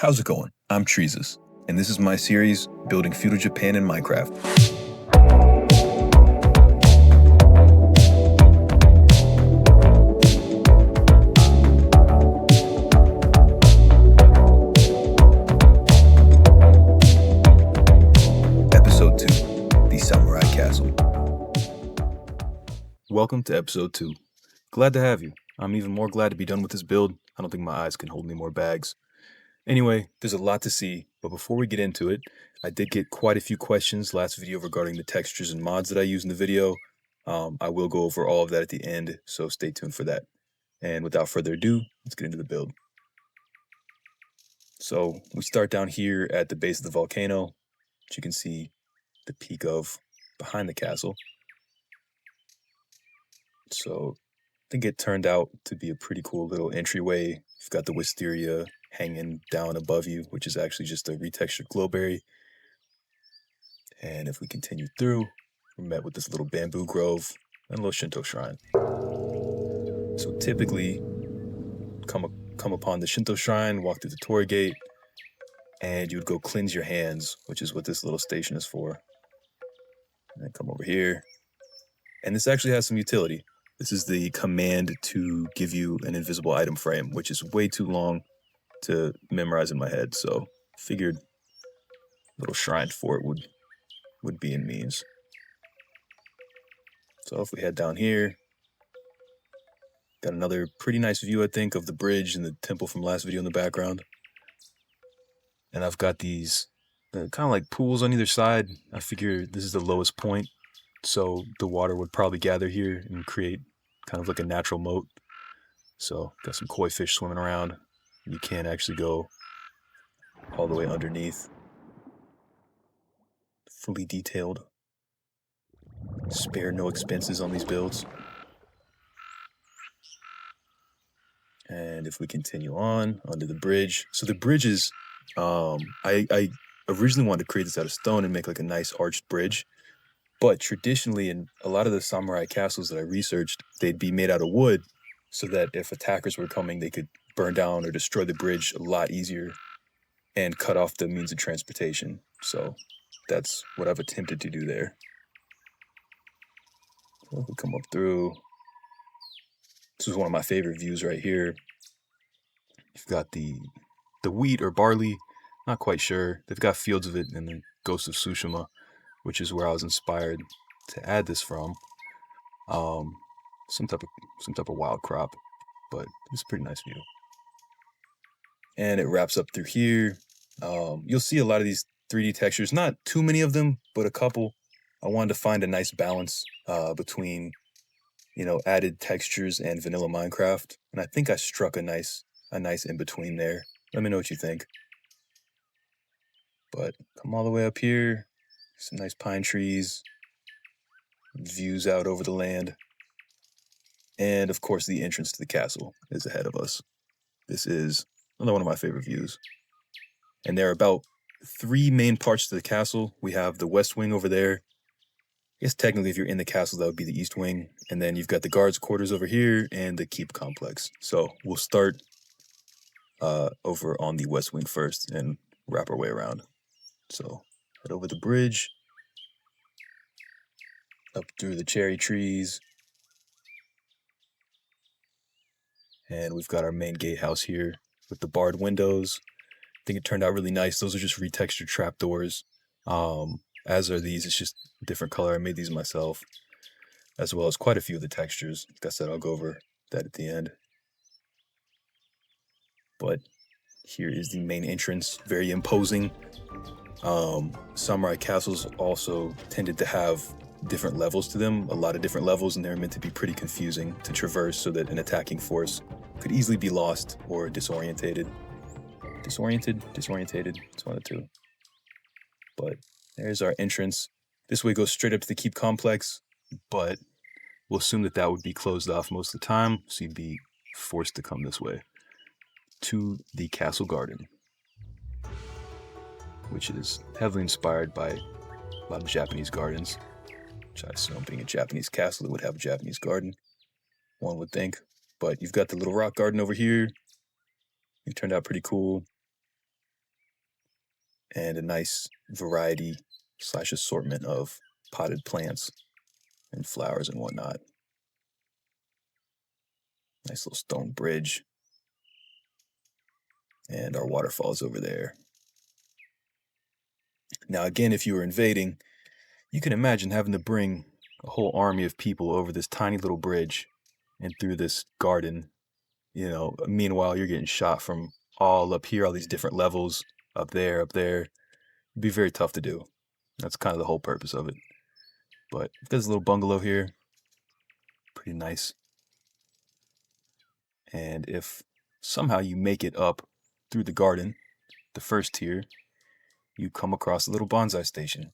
How's it going? I'm Treesus, and this is my series, Building Feudal Japan in Minecraft. Episode 2, The Samurai Castle. Welcome to Episode 2. Glad to have you. I'm even more glad to be done with this build. I don't think my eyes can hold any more bags. Anyway, there's a lot to see, but before we get into it, I did get quite a few questions last video regarding the textures and mods that I use in the video. I will go over all of that at the end, so stay tuned for that. And without further ado, let's get into the build. So we start down here at the base of the volcano, which you can see the peak of behind the castle. So I think it turned out to be a pretty cool little entryway. You've got the wisteria hanging down above you, which is actually just a retextured glowberry. And if we continue through, we're met with this little bamboo grove and a little Shinto shrine. So typically, come upon the Shinto shrine, walk through the torii gate, and you would go cleanse your hands, which is what this little station is for. And then come over here. And this actually has some utility. This is the command to give you an invisible item frame, which is way too long to memorize in my head, so figured a little shrine for it would be in means. So if we head down here, got another pretty nice view, I think, of the bridge and the temple from last video in the background. And I've got these kind of like pools on either side. I figure this is the lowest point, so the water would probably gather here and create kind of like a natural moat. So got some koi fish swimming around. You can't actually go all the way underneath. Fully detailed. Spare no expenses on these builds. And if we continue on under the bridge. So the bridge is, I originally wanted to create this out of stone and make like a nice arched bridge. But traditionally in a lot of the samurai castles that I researched, they'd be made out of wood so that if attackers were coming, they could burn down or destroy the bridge a lot easier and cut off the means of transportation. So that's what I've attempted to do there. So we'll come up through. This is one of my favorite views right here. You've got the wheat or barley, not quite sure. They've got fields of it in the Ghost of Tsushima, which is where I was inspired to add this from. Some type of wild crop, but it's a pretty nice view. And it wraps up through here. You'll see a lot of these 3D textures, not too many of them, but a couple. I wanted to find a nice balance between, added textures and vanilla Minecraft. And I think I struck a nice in between there. Let me know what you think. But come all the way up here. Some nice pine trees. Views out over the land. And of course, the entrance to the castle is ahead of us. This is another one of my favorite views. And there are about 3 main parts to the castle. We have the west wing over there. I guess technically if you're in the castle, that would be the east wing. And then you've got the guards' quarters over here and the keep complex. So we'll start over on the west wing first and wrap our way around. So head over the bridge, up through the cherry trees. And we've got our main gatehouse here with the barred windows. I think it turned out really nice. Those are just retextured trapdoors. As are these. It's just a different color. I made these myself, as well as quite a few of the textures. Like I said, I'll go over that at the end. But here is the main entrance. Very imposing. Samurai castles also tended to have different levels to them, a lot of different levels, and they're meant to be pretty confusing to traverse so that an attacking force could easily be lost or disorientated. It's one of the two. But there's our entrance. This way goes straight up to the keep complex, but we'll assume that would be closed off most of the time, so you'd be forced to come this way to the castle garden, which is heavily inspired by a lot of Japanese gardens, which I assume being a Japanese castle, it would have a Japanese garden, one would think. But you've got the little rock garden over here. It turned out pretty cool. and a nice variety / assortment of potted plants and flowers and whatnot. Nice little stone bridge. And our waterfall's over there. Now, again, if you were invading, you can imagine having to bring a whole army of people over this tiny little bridge and through this garden. Meanwhile, you're getting shot from all up here, all these different levels, up there, up there. It'd be very tough to do. That's kind of the whole purpose of it. But there's a little bungalow here. Pretty nice. And if somehow you make it up through the garden, the first tier, you come across a little bonsai station.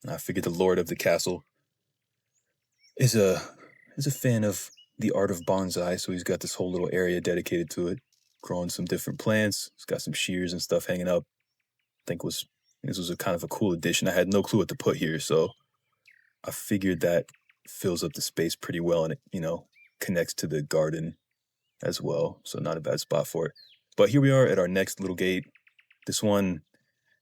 And I figured the lord of the castle is a fan of the art of bonsai, so he's got this whole little area dedicated to it, growing some different plants. He's got some shears and stuff hanging up. I think this was a kind of a cool addition. I had no clue what to put here, so I figured that fills up the space pretty well, and it, connects to the garden as well, so not a bad spot for it. But here we are at our next little gate. This one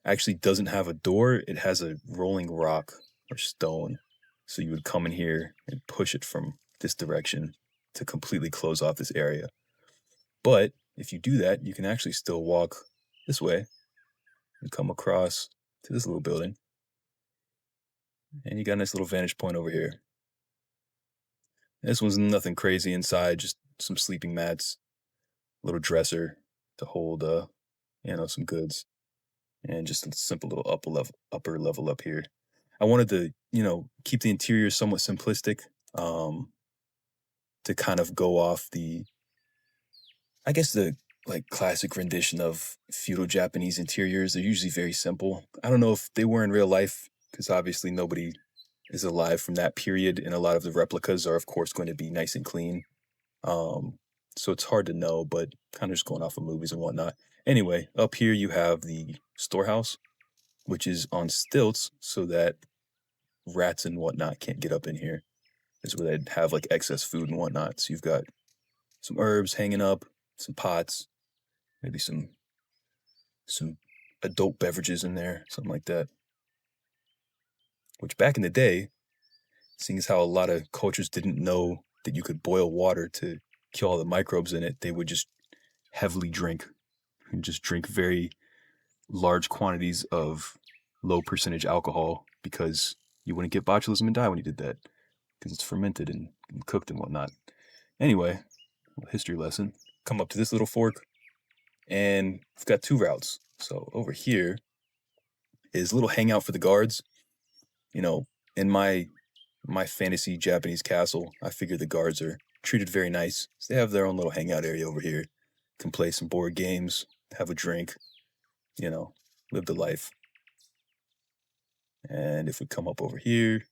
actually doesn't have a door. It has a rolling rock or stone. So you would come in here and push it from this direction to completely close off this area. But if you do that, you can actually still walk this way and come across to this little building. And you got a nice little vantage point over here. This one's nothing crazy inside, just some sleeping mats, little dresser to hold, some goods, and just a simple little upper level up here. I wanted to, keep the interior somewhat simplistic, to kind of go off the classic rendition of feudal Japanese interiors. They're usually very simple. I don't know if they were in real life, because obviously nobody is alive from that period, and a lot of the replicas are, of course, going to be nice and clean. So it's hard to know, but kind of just going off of movies and whatnot. Anyway, up here you have the storehouse, which is on stilts so that rats and whatnot can't get up in here. This is where they'd have like excess food and whatnot. So you've got some herbs hanging up, some pots, maybe some adult beverages in there, something like that. Which back in the day, seeing as how a lot of cultures didn't know that you could boil water to kill all the microbes in it, they would just heavily drink and just drink very large quantities of low percentage alcohol, because you wouldn't get botulism and die when you did that, because it's fermented and cooked and whatnot. Anyway, history lesson. Come up to this little fork, and we've got two routes. So over here is a little hangout for the guards. In my fantasy Japanese castle, I figure the guards are treated very nice. So they have their own little hangout area over here. Can play some board games, have a drink, live the life. And if we come up over here,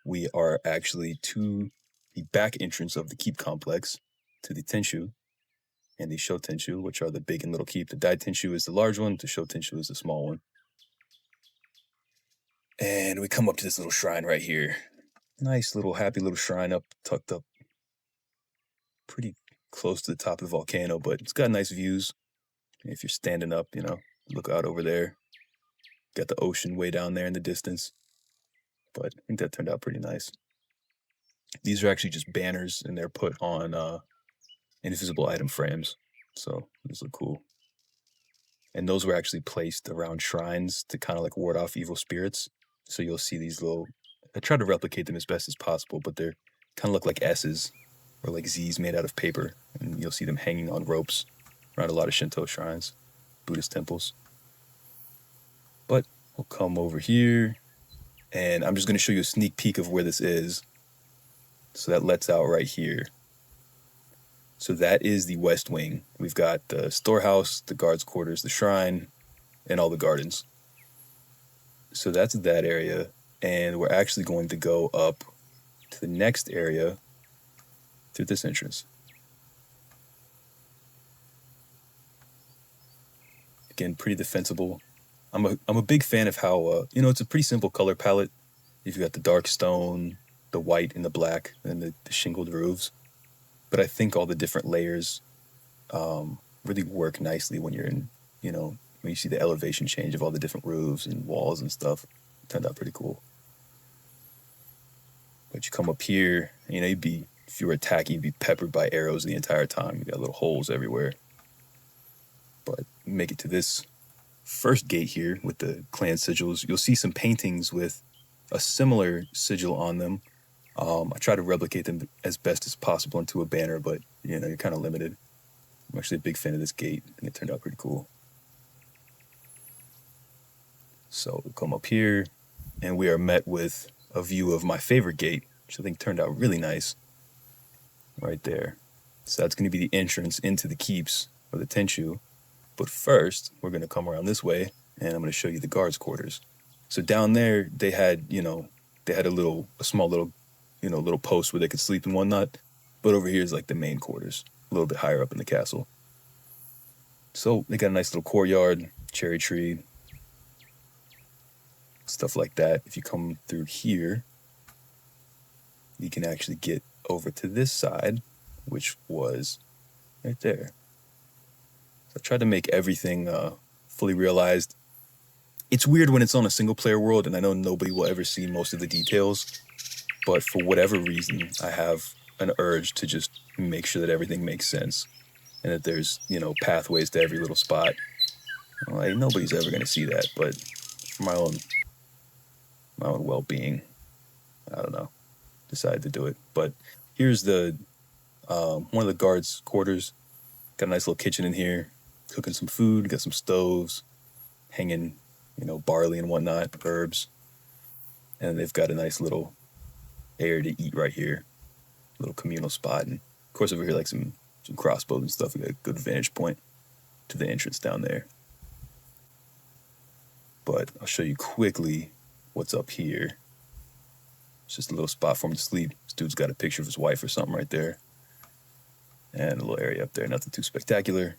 we are actually to the back entrance of the keep complex, to the Tenshu and the Shotenshu, which are the big and little keep. The Daitenshu is the large one, the Shotenshu is the small one. And we come up to this little shrine right here. Nice little happy little shrine tucked up pretty close to the top of the volcano, but it's got nice views. If you're standing up, look out over there. Got the ocean way down there in the distance. But I think that turned out pretty nice. These are actually just banners, and they're put on invisible item frames. So these look cool. And those were actually placed around shrines to kind of like ward off evil spirits. So you'll see these I try to replicate them as best as possible, but they're kind of look like S's or like Z's made out of paper. And you'll see them hanging on ropes around a lot of Shinto shrines, Buddhist temples. But we'll come over here, and I'm just going to show you a sneak peek of where this is. So that lets out right here. So that is the west wing. We've got the storehouse, the guards' quarters, the shrine, and all the gardens. So that's that area. And we're actually going to go up to the next area through this entrance. Again, pretty defensible. I'm a big fan of how, it's a pretty simple color palette. You've got the dark stone, the white and the black, and the shingled roofs. But I think all the different layers really work nicely when you're in when you see the elevation change of all the different roofs and walls and stuff. It turned out pretty cool. But you come up here, you know, if you were attacking, you'd be peppered by arrows the entire time. You got little holes everywhere. But make it to this first gate here with the clan sigils. You'll see some paintings with a similar sigil on them. I try to replicate them as best as possible into a banner, but, you know, you're kind of limited. I'm actually a big fan of this gate, and it turned out pretty cool. So we'll come up here, and we are met with a view of my favorite gate, which I think turned out really nice, right there. So that's going to be the entrance into the keeps of the Tenchu. But first, we're going to come around this way, and I'm going to show you the guards' quarters. So down there, they had, you know, a small little, you know, little post where they could sleep and whatnot. But over here is like the main quarters, a little bit higher up in the castle. So they got a nice little courtyard, cherry tree, stuff like that. If you come through here, you can actually get over to this side, which was right there. So I tried to make everything fully realized. It's weird when it's on a single player world, and I know nobody will ever see most of the details, but for whatever reason, I have an urge to just make sure that everything makes sense and that there's, you know, pathways to every little spot. Like, nobody's ever going to see that, but for my own well-being, I don't know, decided to do it. But here's the one of the guards' quarters. Got a nice little kitchen in here, cooking some food, got some stoves, hanging, you know, barley and whatnot, herbs. And they've got a nice little area to eat right here, little communal spot. And of course over here, like some crossbows and stuff. We got a good vantage point to the entrance down there. But I'll show you quickly what's up here. It's just a little spot for him to sleep. This dude's got a picture of his wife or something right there. And a little area up there, nothing too spectacular.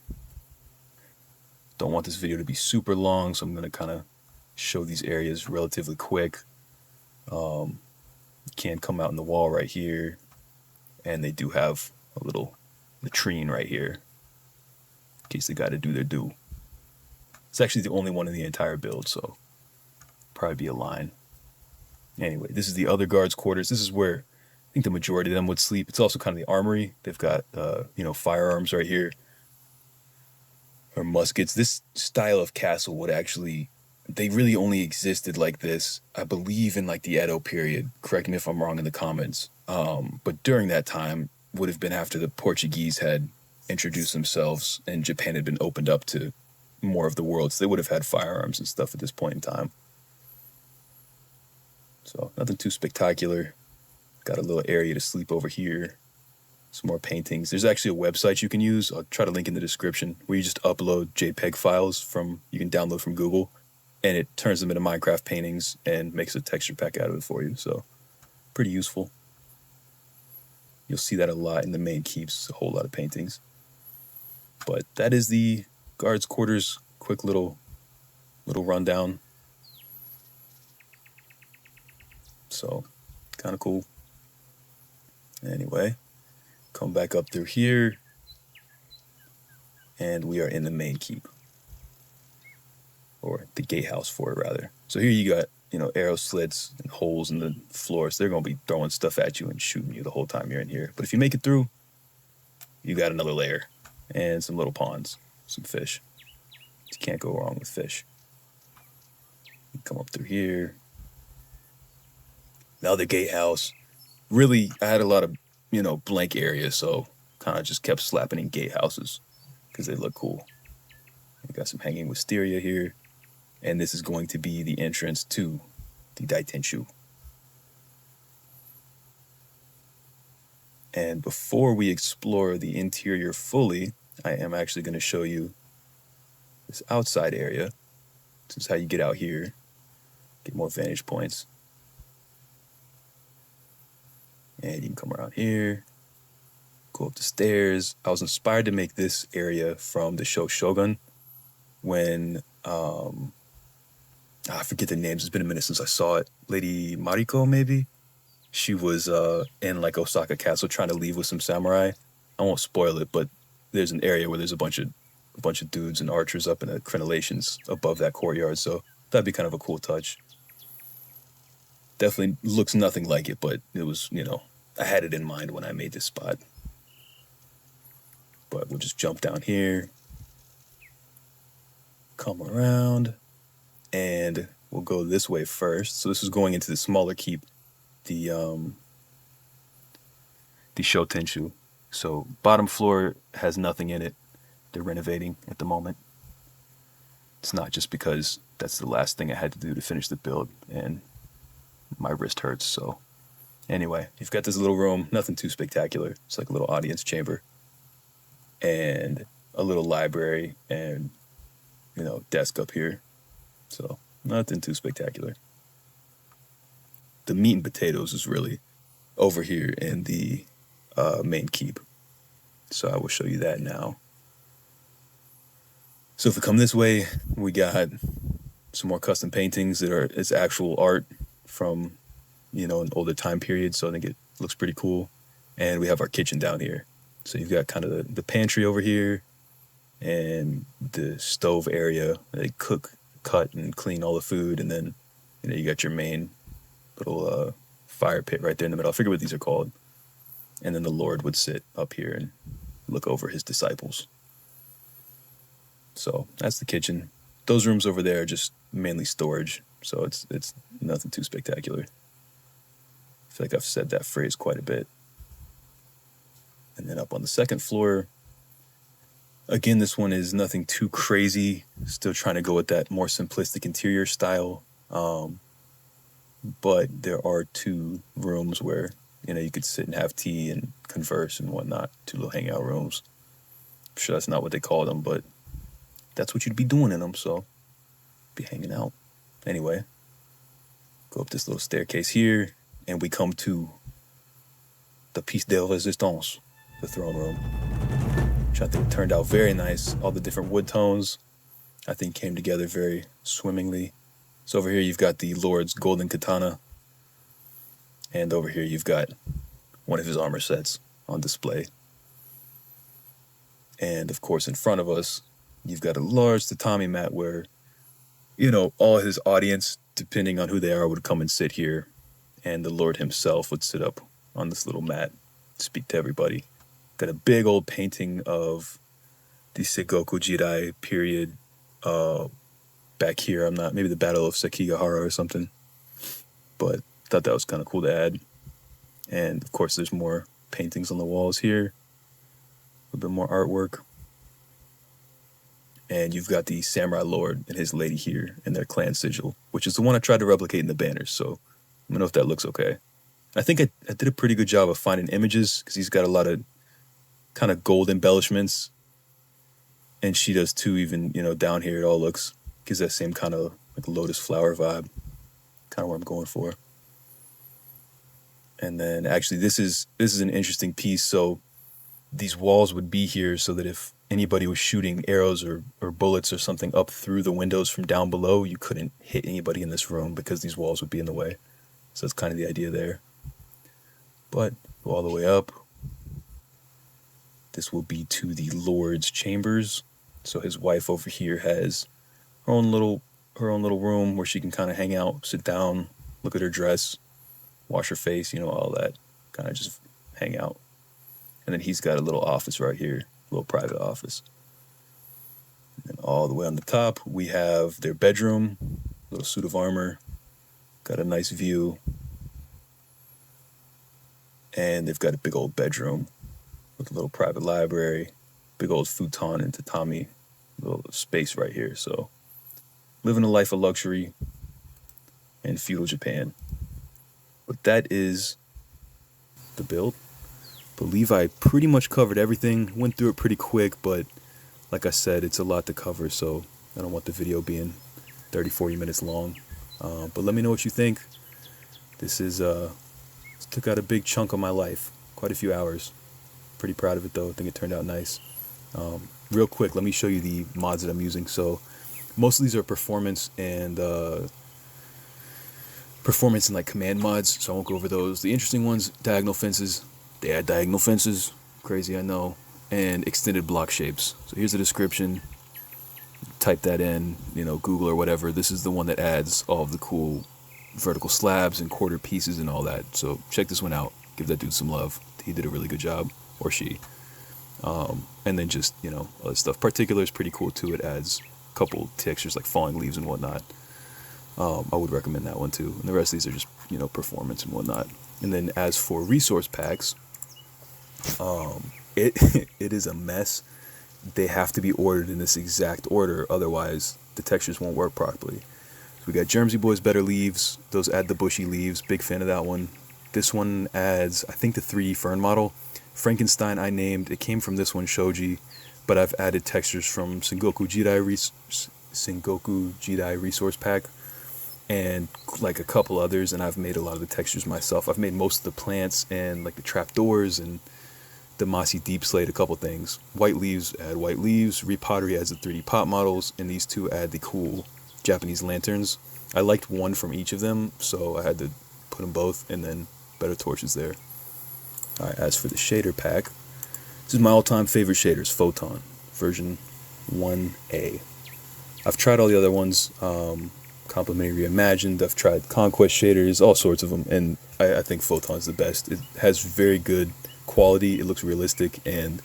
Don't want this video to be super long, so I'm going to kind of show these areas relatively quick. You can come out in the wall right here, and they do have a little latrine right here, in case they got to do their due. It's actually the only one in the entire build, so probably be a line. Anyway, this is the other guards' quarters. This is where I think the majority of them would sleep. It's also kind of the armory. They've got, you know, firearms right here, or muskets. This style of castle would actually, they really only existed like this, I believe, in like the Edo period. Correct me if I'm wrong in the comments. But during that time would have been after the Portuguese had introduced themselves and Japan had been opened up to more of the world. So they would have had firearms and stuff at this point in time. So nothing too spectacular. Got a little area to sleep over here. Some more paintings. There's actually a website you can use. I'll try to link in the description, where you just upload JPEG files you can download from Google, and it turns them into Minecraft paintings and makes a texture pack out of it for you. So pretty useful. You'll see that a lot in the main keeps, a whole lot of paintings. But that is the guards' quarters. Quick little rundown. So kind of cool. Anyway, come back up through here, and we are in the main keep, or the gatehouse for it, rather. So here you got, you know, arrow slits and holes in the floor, so they're going to be throwing stuff at you and shooting you the whole time you're in here. But if you make it through, you got another layer and some little ponds, some fish. You can't go wrong with fish. You come up through here. Now the gatehouse. Really, I had a lot of, you know, blank areas, so kind of just kept slapping in gatehouses because they look cool. We got some hanging wisteria here, and this is going to be the entrance to the Daitenchu. And before we explore the interior fully, I am actually going to show you this outside area. This is how you get out here, get more vantage points. And you can come around here, go up the stairs. I was inspired to make this area from the show Shogun when, I forget the names. It's been a minute since I saw it. Lady Mariko, maybe? She was in like Osaka Castle trying to leave with some samurai. I won't spoil it, but there's an area where there's a bunch of a bunch of dudes and archers up in the crenellations above that courtyard. So that'd be kind of a cool touch. Definitely looks nothing like it, but it was, I had it in mind when I made this spot. But we'll just jump down here, come around, and we'll go this way first. So this is going into the smaller keep, the Shotenshu. So bottom floor has nothing in it. They're renovating at the moment. It's not just because that's the last thing I had to do to finish the build, and my wrist hurts. So anyway, you've got this little room, nothing too spectacular. It's like a little audience chamber and a little library and, desk up here. So nothing too spectacular. The meat and potatoes is really over here in the main keep. So I will show you that now. So if we come this way, we got some more custom paintings that are it's actual art from, an older time period. So I think it looks pretty cool. And we have our kitchen down here. So you've got kind of the pantry over here and the stove area. They cook, cut, and clean all the food. And then, you got your main little fire pit right there in the middle. I forget what these are called. And then the Lord would sit up here and look over his disciples. So that's the kitchen. Those rooms over there are just mainly storage. So it's nothing too spectacular. I feel like I've said that phrase quite a bit. And then up on the second floor, again, this one is nothing too crazy. Still trying to go with that more simplistic interior style. But there are two rooms where, you could sit and have tea and converse and whatnot. Two little hangout rooms. I'm sure that's not what they call them, but that's what you'd be doing in them, so be hanging out. Anyway, go up this little staircase here, and we come to the piece de résistance, the throne room, which I think turned out very nice. All the different wood tones, I think, came together very swimmingly. So over here, you've got the Lord's golden katana, and over here, you've got one of his armor sets on display. And, of course, in front of us, you've got a large tatami mat where, all his audience, depending on who they are, would come and sit here. And the Lord himself would sit up on this little mat, speak to everybody. Got a big old painting of the Sengoku Jidai period back here. Maybe the Battle of Sekigahara or something. But thought that was kind of cool to add. And, of course, there's more paintings on the walls here. A bit more artwork. And you've got the Samurai Lord and his lady here in their clan sigil, which is the one I tried to replicate in the banners. So let me know if that looks okay. I think I did a pretty good job of finding images because he's got a lot of kind of gold embellishments. And she does too, even, down here it all gives that same kind of like lotus flower vibe. Kind of what I'm going for. And then actually this is an interesting piece. So these walls would be here so that if anybody was shooting arrows or bullets or something up through the windows from down below, you couldn't hit anybody in this room because these walls would be in the way. So that's kind of the idea there. But go all the way up. This will be to the Lord's chambers. So his wife over here has her own little room where she can kind of hang out, sit down, look at her dress, wash her face, all that. Kind of just hang out. And then he's got a little office right here, a little private office. And then all the way on the top, we have their bedroom, little suit of armor, got a nice view. And they've got a big old bedroom with a little private library, big old futon and tatami, little space right here. So living a life of luxury in feudal Japan. But that is the build. Believe I pretty much covered everything. Went through it pretty quick, but like I said, it's a lot to cover, so I don't want the video being 30-40 minutes long. But let me know what you think. This took out a big chunk of my life, quite a few hours. Pretty proud of it though. I think it turned out nice. Real quick, let me show you the mods that I'm using. So most of these are performance and like command mods, so I won't go over those. The interesting ones, diagonal fences. They add diagonal fences. Crazy, I know. And extended block shapes. So here's the description. type that in, Google or whatever, this is the one that adds all of the cool vertical slabs and quarter pieces and all that. So check this one out. Give that dude some love. He did a really good job, or she. And then just, other stuff. Particular is pretty cool too. It adds a couple textures like falling leaves and whatnot. I would recommend that one too. And the rest of these are just, performance and whatnot. And then as for resource packs, it is a mess. They have to be ordered in this exact order, otherwise the textures won't work properly. So we got Germsy Boys Better Leaves. Those add the bushy leaves. Big fan of that one. This one adds, I think, the 3D fern model. Frankenstein I named. It came from this one, Shoji, but I've added textures from Sengoku Jidai Resource Pack and like a couple others, and I've made a lot of the textures myself. I've made most of the plants and like the trapdoors and the mossy deep slate, a couple things. White leaves add white leaves. Repottery adds the 3D pot models, and these two add the cool Japanese lanterns. I liked one from each of them, so I had to put them both, and then better torches there. Alright, as for the shader pack, this is my all-time favorite shaders, Photon, version 1A. I've tried all the other ones, Complimentary Reimagined, I've tried Conquest shaders, all sorts of them, and I think Photon's the best. It has very good quality, it looks realistic, and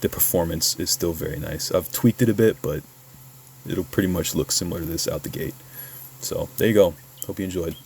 the performance is still very nice. I've tweaked it a bit, but it'll pretty much look similar to this out the gate. So, there you go. Hope you enjoyed.